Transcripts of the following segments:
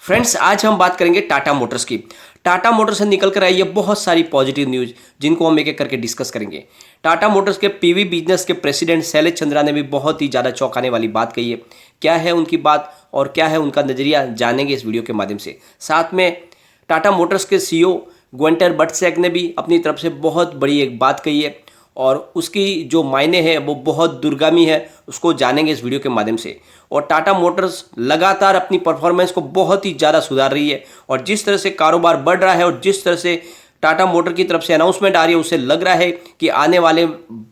Friends, आज हम बात करेंगे टाटा मोटर्स की। टाटा मोटर्स से निकल कर आई है बहुत सारी पॉजिटिव न्यूज़, जिनको हम एक एक करके डिस्कस करेंगे। टाटा मोटर्स के पीवी बिजनेस के प्रेसिडेंट शैलेश चंद्रा ने भी बहुत ही ज़्यादा चौंकाने वाली बात कही है। क्या है उनकी बात और क्या है उनका नज़रिया, जानेंगे इस वीडियो के माध्यम से। साथ में टाटा मोटर्स के सीईओ गुएंटर बटशेक ने भी अपनी तरफ से बहुत बड़ी एक बात कही है और उसकी जो मायने है वो बहुत दूरगामी है, उसको जानेंगे इस वीडियो के माध्यम से। और टाटा मोटर्स लगातार अपनी परफॉर्मेंस को बहुत ही ज़्यादा सुधार रही है और जिस तरह से कारोबार बढ़ रहा है और जिस तरह से टाटा मोटर की तरफ से अनाउंसमेंट आ रही है, उससे लग रहा है कि आने वाले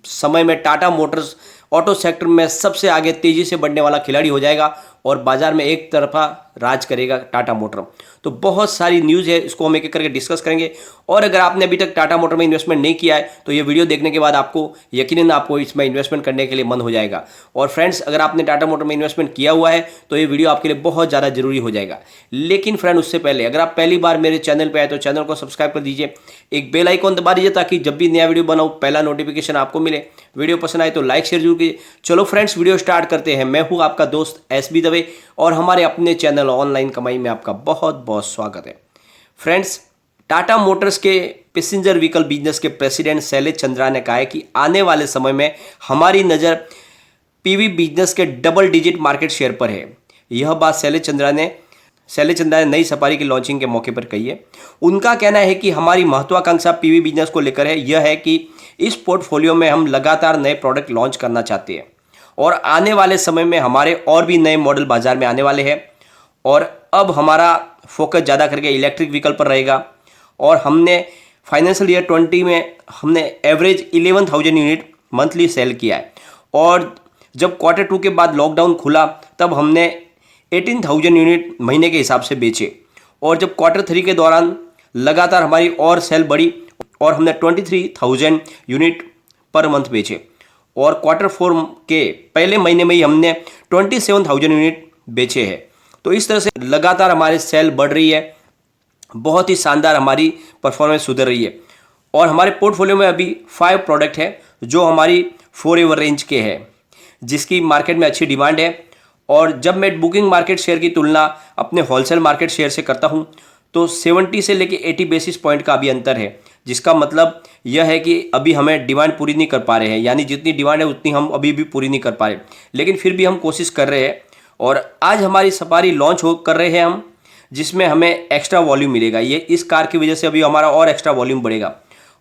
समय में टाटा मोटर्स ऑटो सेक्टर में सबसे आगे तेज़ी से बढ़ने वाला खिलाड़ी हो जाएगा और बाजार में एक तरफा राज करेगा टाटा मोटर। तो बहुत सारी न्यूज़ है, इसको हम एक एक करके डिस्कस करेंगे। और अगर आपने अभी तक टाटा मोटर में इन्वेस्टमेंट नहीं किया है तो ये वीडियो देखने के बाद आपको यकीनन आपको इसमें इन्वेस्टमेंट करने के लिए मन हो जाएगा। और फ्रेंड्स, अगर आपने टाटा मोटर में इन्वेस्टमेंट किया हुआ है तो ये वीडियो आपके लिए बहुत ज़्यादा जरूरी हो जाएगा। लेकिन फ्रेंड, उससे पहले अगर आप पहली बार मेरे चैनल पर आए तो चैनल को सब्सक्राइब कर दीजिए, एक बेल आइकॉन दबा दीजिए ताकि जब भी नया वीडियो बनाऊँ पहला नोटिफिकेशन आपको मिले। वीडियो पसंद आए तो लाइक शेयर जरूर कीजिए। चलो फ्रेंड्स, वीडियो स्टार्ट करते हैं। मैं हूँ आपका दोस्त SB दवे और हमारे अपने चैनल ऑनलाइन कमाई में आपका बहुत बहुत स्वागत है। फ्रेंड्स, टाटा मोटर्स के पैसेंजर व्हीकल बिजनेस के प्रेसिडेंट शैलेश चंद्रा ने कहा है कि आने वाले समय में हमारी नज़र पीवी बिजनेस के डबल डिजिट मार्केट शेयर पर है। यह बात शैलेश चंद्रा ने नई सफारी की लॉन्चिंग के मौके पर कही है। उनका कहना है कि हमारी महत्वाकांक्षा पीवी बिजनेस को लेकर है, यह है कि इस पोर्टफोलियो में हम लगातार नए प्रोडक्ट लॉन्च करना चाहते हैं और आने वाले समय में हमारे और भी नए मॉडल बाजार में आने वाले हैं। और अब हमारा फोकस ज़्यादा करके इलेक्ट्रिक व्हीकल पर रहेगा और हमने फाइनेंशियल ईयर 20 में हमने एवरेज 11,000 यूनिट मंथली सेल किया है और जब Q2 के बाद लॉकडाउन खुला तब हमने 18,000 यूनिट महीने के हिसाब से बेचे और जब Q3 के दौरान लगातार हमारी और सेल बढ़ी और हमने 23,000 यूनिट पर मंथ बेचे और Q4 के पहले महीने में ही हमने 27,000 यूनिट बेचे हैं। तो इस तरह से लगातार हमारी सेल बढ़ रही है, बहुत ही शानदार हमारी परफॉर्मेंस सुधर रही है। और हमारे पोर्टफोलियो में अभी 5 प्रोडक्ट है जो हमारी फॉरएवर रेंज के हैं, जिसकी मार्केट में अच्छी डिमांड है। और जब मैं बुकिंग मार्केट शेयर की तुलना अपने होलसेल मार्केट शेयर से करता हूं तो 70 से लेके 80 बेसिस पॉइंट का अभी अंतर है, जिसका मतलब यह है कि अभी हमें डिमांड पूरी नहीं कर पा रहे हैं, यानी जितनी डिमांड है उतनी हम अभी भी पूरी नहीं कर पा रहे, लेकिन फिर भी हम कोशिश कर रहे हैं। और आज हमारी सफारी लॉन्च कर रहे हैं हम, जिसमें हमें एक्स्ट्रा वॉल्यूम मिलेगा। ये इस कार की वजह से अभी हमारा और एक्स्ट्रा वॉल्यूम बढ़ेगा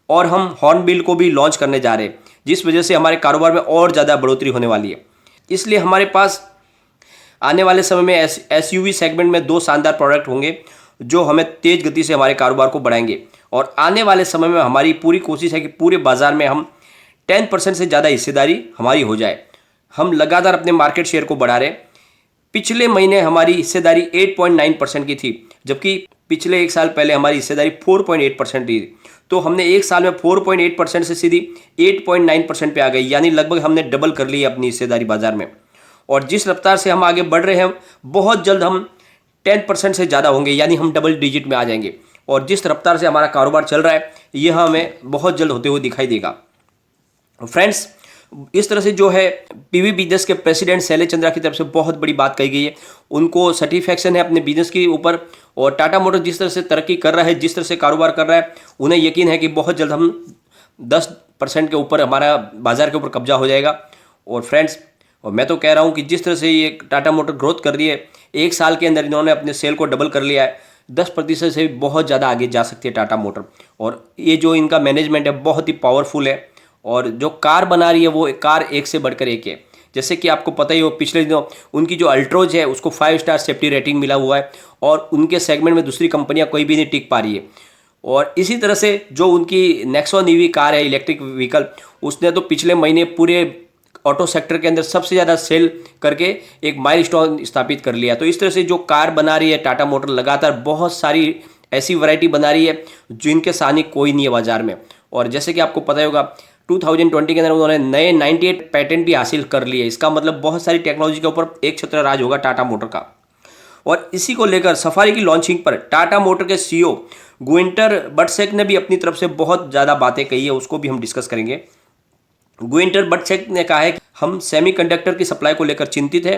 और हम हॉर्नबिल को भी लॉन्च करने जा रहे हैं, जिस वजह से हमारे कारोबार में और ज़्यादा बढ़ोतरी होने वाली है। इसलिए हमारे पास आने वाले समय में SUV सेगमेंट में 2 शानदार प्रोडक्ट होंगे जो हमें तेज़ गति से हमारे कारोबार को बढ़ाएंगे। और आने वाले समय में हमारी पूरी कोशिश है कि पूरे बाजार में हम 10% से ज़्यादा हिस्सेदारी हमारी हो जाए। हम लगातार अपने मार्केट शेयर को बढ़ा रहे हैं। पिछले महीने हमारी हिस्सेदारी 8.9% की थी, जबकि पिछले एक साल पहले हमारी हिस्सेदारी 4.8% थी। तो हमने एक साल में 4.8% से सीधी 8.9% पे आ गई, यानी लगभग हमने डबल कर ली अपनी हिस्सेदारी बाजार में। और जिस रफ्तार से हम आगे बढ़ रहे हैं, बहुत जल्द हम 10% से ज़्यादा होंगे, यानी हम डबल डिजिट में आ जाएंगे। और जिस रफ्तार से हमारा कारोबार चल रहा है, यह हमें बहुत जल्द होते हुए दिखाई देगा। फ्रेंड्स, इस तरह से जो है पीवी बिजनेस के प्रेसिडेंट शैलेश चंद्रा की तरफ से बहुत बड़ी बात कही गई है। उनको सर्टिफिकेशन है अपने बिजनेस के ऊपर और टाटा मोटर जिस तरह से तरक्की कर रहा है, जिस तरह से कारोबार कर रहा है, उन्हें यकीन है कि बहुत जल्द हम 10% के ऊपर हमारा बाजार के ऊपर कब्जा हो जाएगा। और फ्रेंड्स, और मैं तो कह रहा हूँ कि जिस तरह से ये टाटा मोटर ग्रोथ कर रही है, एक साल के अंदर इन्होंने अपने सेल को डबल कर लिया है। 10% से भी बहुत ज़्यादा आगे जा सकती है टाटा मोटर। और ये जो इनका मैनेजमेंट है बहुत ही पावरफुल है और जो कार बना रही है वो कार एक से बढ़कर एक है। जैसे कि आपको पता ही हो, पिछले दिनों उनकी जो अल्ट्रोज है उसको 5 स्टार सेफ्टी रेटिंग मिला हुआ है और उनके सेगमेंट में दूसरी कंपनियां कोई भी नहीं टिक पा रही है। और इसी तरह से जो उनकी नेक्सॉन EV कार है, इलेक्ट्रिक व्हीकल, उसने तो पिछले महीने पूरे ऑटो सेक्टर के अंदर सबसे ज़्यादा सेल करके एक माइलस्टोन स्थापित कर लिया। तो इस तरह से जो कार बना रही है टाटा मोटर, लगातार बहुत सारी ऐसी वैरायटी बना रही है जिनके सानी कोई नहीं है बाजार में। और जैसे कि आपको पता ही होगा, 2020 के अंदर उन्होंने नए 98 पैटेंट भी हासिल कर लिए। इसका मतलब बहुत सारी टेक्नोलॉजी के ऊपर एक छत्र राज होगा टाटा मोटर का। और इसी को लेकर सफारी की लॉन्चिंग पर टाटा मोटर के CEO गुएंटर बटशेक ने भी अपनी तरफ से बहुत ज़्यादा बातें कही है, उसको भी हम डिस्कस करेंगे। गुएंटर बटशेक ने कहा है कि हम सेमीकंडक्टर की सप्लाई को लेकर चिंतित है,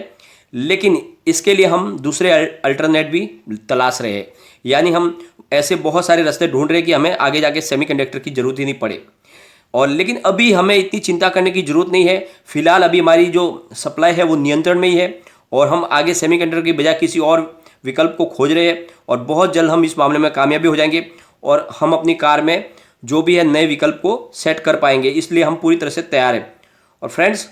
लेकिन इसके लिए हम दूसरे अल्टरनेट भी तलाश रहे हैं, यानी हम ऐसे बहुत सारे रास्ते ढूंढ रहे हैं कि हमें आगे जाके सेमीकंडक्टर की ज़रूरत ही नहीं पड़े। और लेकिन अभी हमें इतनी चिंता करने की ज़रूरत नहीं है। फिलहाल अभी हमारी जो सप्लाई है वो नियंत्रण में ही है और हम आगे सेमीकंडक्टर की बजाय किसी और विकल्प को खोज रहे हैं और बहुत जल्द हम इस मामले में कामयाबी हो जाएंगे और हम अपनी कार में जो भी है नए विकल्प को सेट कर पाएंगे, इसलिए हम पूरी तरह से तैयार हैं। और फ्रेंड्स,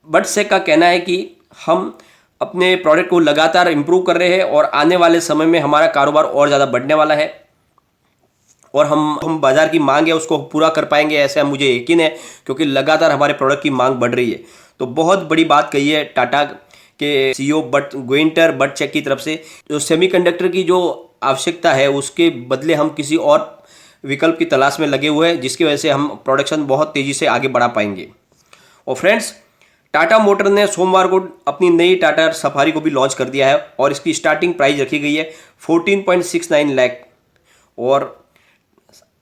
बटसेक का कहना है कि हम अपने प्रोडक्ट को लगातार इम्प्रूव कर रहे हैं और आने वाले समय में हमारा कारोबार और ज़्यादा बढ़ने वाला है और हम बाज़ार की मांग है उसको पूरा कर पाएंगे, ऐसा मुझे यकीन है, क्योंकि लगातार हमारे प्रोडक्ट की मांग बढ़ रही है। तो बहुत बड़ी बात कही है टाटा के सीईओ बटसेक की तरफ से। जो सेमीकंडक्टर की जो आवश्यकता है उसके बदले हम किसी और विकल्प की तलाश में लगे हुए हैं, जिसकी वजह से हम प्रोडक्शन बहुत तेज़ी से आगे बढ़ा पाएंगे। और फ्रेंड्स, टाटा मोटर ने सोमवार को अपनी नई टाटा सफारी को भी लॉन्च कर दिया है और इसकी स्टार्टिंग प्राइस रखी गई है 14.69 लाख। और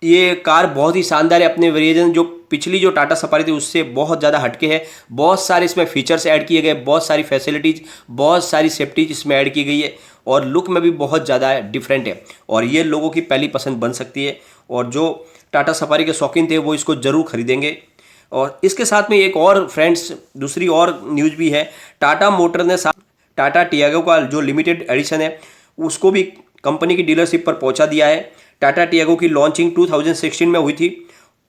ये कार बहुत ही शानदार है। अपने वेरिएशन जो पिछली जो टाटा सफारी थी उससे बहुत ज़्यादा हटके है। बहुत सारे इसमें फीचर्स ऐड किए गए, बहुत सारी फैसिलिटीज़, बहुत सारी सेफ्टीज इसमें ऐड की गई है और लुक में भी बहुत ज़्यादा डिफरेंट है और ये लोगों की पहली पसंद बन सकती है। और जो टाटा सफारी के शौकीन थे वो इसको ज़रूर खरीदेंगे। और इसके साथ में एक और फ्रेंड्स दूसरी और न्यूज़ भी है। टाटा मोटर ने टाटा टियागो का जो लिमिटेड एडिशन है उसको भी कंपनी की डीलरशिप पर पहुंचा दिया है। टाटा टियागो की लॉन्चिंग 2016 में हुई थी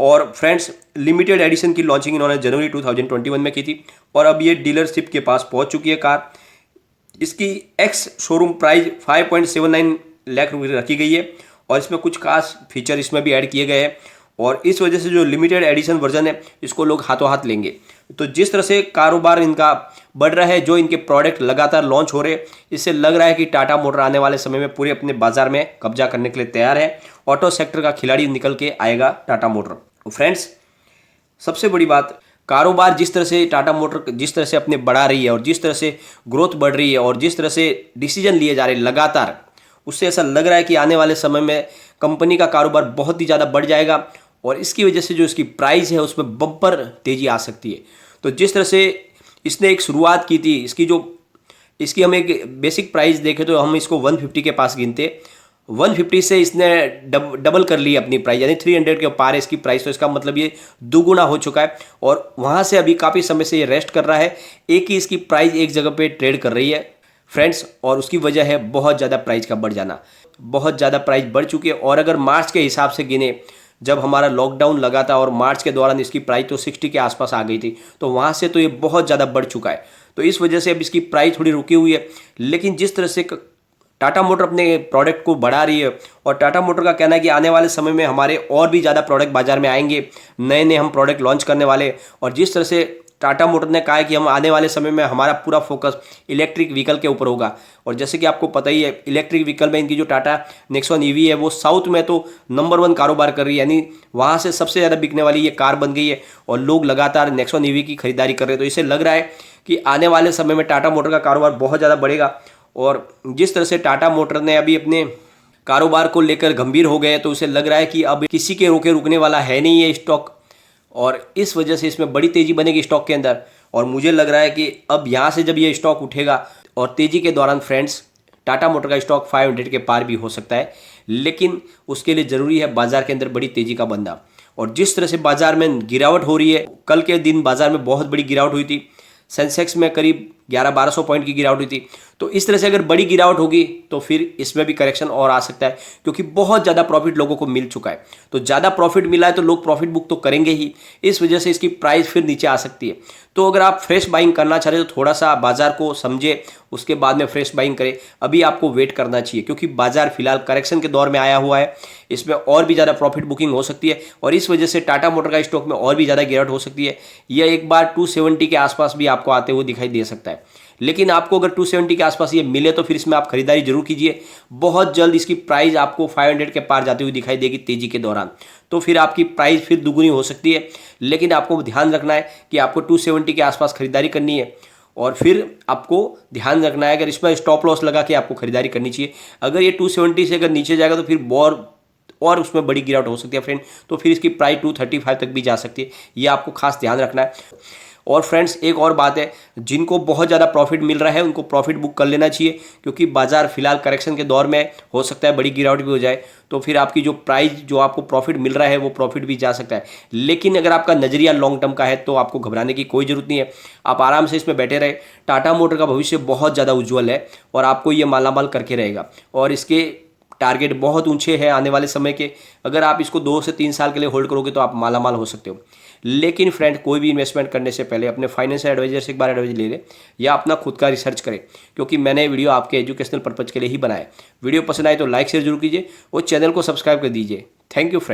और फ्रेंड्स लिमिटेड एडिशन की लॉन्चिंग इन्होंने जनवरी 2021 में की थी और अब ये डीलरशिप के पास पहुंच चुकी है कार। इसकी एक्स शोरूम प्राइस 5.79 लाख रुपये रखी गई है और इसमें कुछ खास फीचर इसमें भी ऐड किए गए हैं और इस वजह से जो लिमिटेड एडिशन वर्जन है इसको लोग हाथों हाथ लेंगे। तो जिस तरह से कारोबार इनका बढ़ रहा है, जो इनके प्रोडक्ट लगातार लॉन्च हो रहे हैं, इससे लग रहा है कि टाटा मोटर आने वाले समय में पूरे अपने बाजार में कब्जा करने के लिए तैयार है। ऑटो सेक्टर का खिलाड़ी निकल के आएगा टाटा मोटर। फ्रेंड्स, सबसे बड़ी बात, कारोबार जिस तरह से टाटा मोटर जिस तरह से अपने बढ़ा रही है और जिस तरह से ग्रोथ बढ़ रही है और जिस तरह से डिसीजन लिए जा रहे हैं लगातार, उससे ऐसा लग रहा है कि आने वाले समय में कंपनी का कारोबार बहुत ही ज़्यादा बढ़ जाएगा और इसकी वजह से जो इसकी प्राइस है उसमें बम्पर तेज़ी आ सकती है। तो जिस तरह से इसने एक शुरुआत की थी, इसकी हम एक बेसिक प्राइस देखें तो हम इसको 150 के पास गिनते। 150 से इसने डबल कर ली अपनी प्राइस, यानी 300 के पार है इसकी प्राइस। तो इसका मतलब ये दुगुना हो चुका है और वहाँ से अभी काफ़ी समय से ये रेस्ट कर रहा है। एक ही इसकी प्राइस एक जगह पे ट्रेड कर रही है फ्रेंड्स और उसकी वजह है बहुत ज़्यादा प्राइस का बढ़ जाना। बहुत ज़्यादा प्राइस बढ़ चुकी है और अगर मार्च के हिसाब से गिने, जब हमारा लॉकडाउन लगा था और मार्च के दौरान इसकी प्राइस तो 60 के आसपास आ गई थी, तो वहाँ से तो ये बहुत ज़्यादा बढ़ चुका है। तो इस वजह से अब इसकी प्राइस थोड़ी रुकी हुई है। लेकिन जिस तरह से टाटा मोटर अपने प्रोडक्ट को बढ़ा रही है और टाटा मोटर का कहना है कि आने वाले समय में हमारे और भी ज़्यादा प्रोडक्ट बाजार में आएंगे, नए नए हम प्रोडक्ट लॉन्च करने वाले। और जिस तरह से टाटा मोटर ने कहा है कि हम आने वाले समय में हमारा पूरा फोकस इलेक्ट्रिक व्हीकल के ऊपर होगा। और जैसे कि आपको पता ही है, इलेक्ट्रिक व्हीकल में इनकी जो टाटा नेक्सॉन ईवी है वो साउथ में तो नंबर 1 कारोबार कर रही है, यानी वहाँ से सबसे ज़्यादा बिकने वाली ये कार बन गई है और लोग लगातार नेक्सॉन ईवी की खरीदारी कर रहे हैं। तो इससे लग रहा है कि आने वाले समय में टाटा मोटर का कारोबार बहुत ज़्यादा बढ़ेगा। और जिस तरह से टाटा मोटर ने अभी अपने कारोबार को लेकर गंभीर हो गए, तो उसे लग रहा है कि अब किसी के रुकने वाला है नहीं ये स्टॉक और इस वजह से इसमें बड़ी तेज़ी बनेगी स्टॉक के अंदर। और मुझे लग रहा है कि अब यहाँ से जब ये स्टॉक उठेगा और तेज़ी के दौरान फ्रेंड्स टाटा मोटर का स्टॉक 500 के पार भी हो सकता है, लेकिन उसके लिए ज़रूरी है बाजार के अंदर बड़ी तेज़ी का बनना। और जिस तरह से बाजार में गिरावट हो रही है, कल के दिन बाजार में बहुत बड़ी गिरावट हुई थी, सेंसेक्स में करीब 1100-1200 पॉइंट की गिरावट हुई थी। तो इस तरह से अगर बड़ी गिरावट होगी तो फिर इसमें भी करेक्शन और आ सकता है, क्योंकि बहुत ज़्यादा प्रॉफिट लोगों को मिल चुका है। तो ज़्यादा प्रॉफिट मिला है तो लोग प्रॉफिट बुक तो करेंगे ही, इस वजह से इसकी प्राइस फिर नीचे आ सकती है। तो अगर आप फ्रेश बाइंग करना चाह रहे हो तो थोड़ा सा बाजार को समझे, उसके बाद में फ्रेश बाइंग करें। अभी आपको वेट करना चाहिए क्योंकि बाजार फिलहाल करेक्शन के दौर में आया हुआ है, इसमें और भी ज़्यादा प्रॉफिट बुकिंग हो सकती है और इस वजह से टाटा मोटर का स्टॉक में और भी ज़्यादा गिरावट हो सकती है। यह एक बार 270 के आसपास भी आपको आते हुए दिखाई दे सकता है। लेकिन आपको अगर 270 के आसपास ये मिले तो फिर इसमें आप खरीदारी जरूर कीजिए। बहुत जल्द इसकी प्राइस आपको 500 के पार जाती हुई दिखाई देगी तेजी के दौरान, तो फिर आपकी प्राइस फिर दुगुनी हो सकती है। लेकिन आपको ध्यान रखना है कि आपको 270 के आसपास खरीदारी करनी है और फिर आपको ध्यान रखना है अगर इसमें स्टॉप लॉस लगा के आपको खरीदारी करनी चाहिए। अगर ये 270 से अगर नीचे जाएगा तो फिर और उसमें बड़ी गिरावट हो सकती है फ्रेंड, तो फिर इसकी प्राइस 235 तक भी जा सकती है। ये आपको खास ध्यान रखना है। और फ्रेंड्स एक और बात है, जिनको बहुत ज़्यादा प्रॉफिट मिल रहा है उनको प्रॉफिट बुक कर लेना चाहिए, क्योंकि बाजार फिलहाल करेक्शन के दौर में हो सकता है बड़ी गिरावट भी हो जाए, तो फिर आपकी जो प्राइस जो आपको प्रॉफिट मिल रहा है वो प्रॉफिट भी जा सकता है। लेकिन अगर आपका नज़रिया लॉन्ग टर्म का है तो आपको घबराने की कोई ज़रूरत नहीं है, आप आराम से इसमें बैठे रहे। टाटा मोटर का भविष्य बहुत ज़्यादा उज्ज्वल है और आपको ये मालामाल करके रहेगा, और इसके टारगेट बहुत ऊंचे हैं आने वाले समय के। अगर आप इसको 2 से 3 साल के लिए होल्ड करोगे तो आप मालामाल हो सकते हो। लेकिन फ्रेंड, कोई भी इन्वेस्टमेंट करने से पहले अपने फाइनेंशियल एडवाइजर से एक बार एडवाइस ले लें या अपना खुद का रिसर्च करें, क्योंकि मैंने वीडियो आपके एजुकेशनल पर्पज़ के लिए ही बनाया है। वीडियो पसंद आए तो लाइक शेयर जरूर कीजिए और चैनल को सब्सक्राइब कर दीजिए। Thank you friend.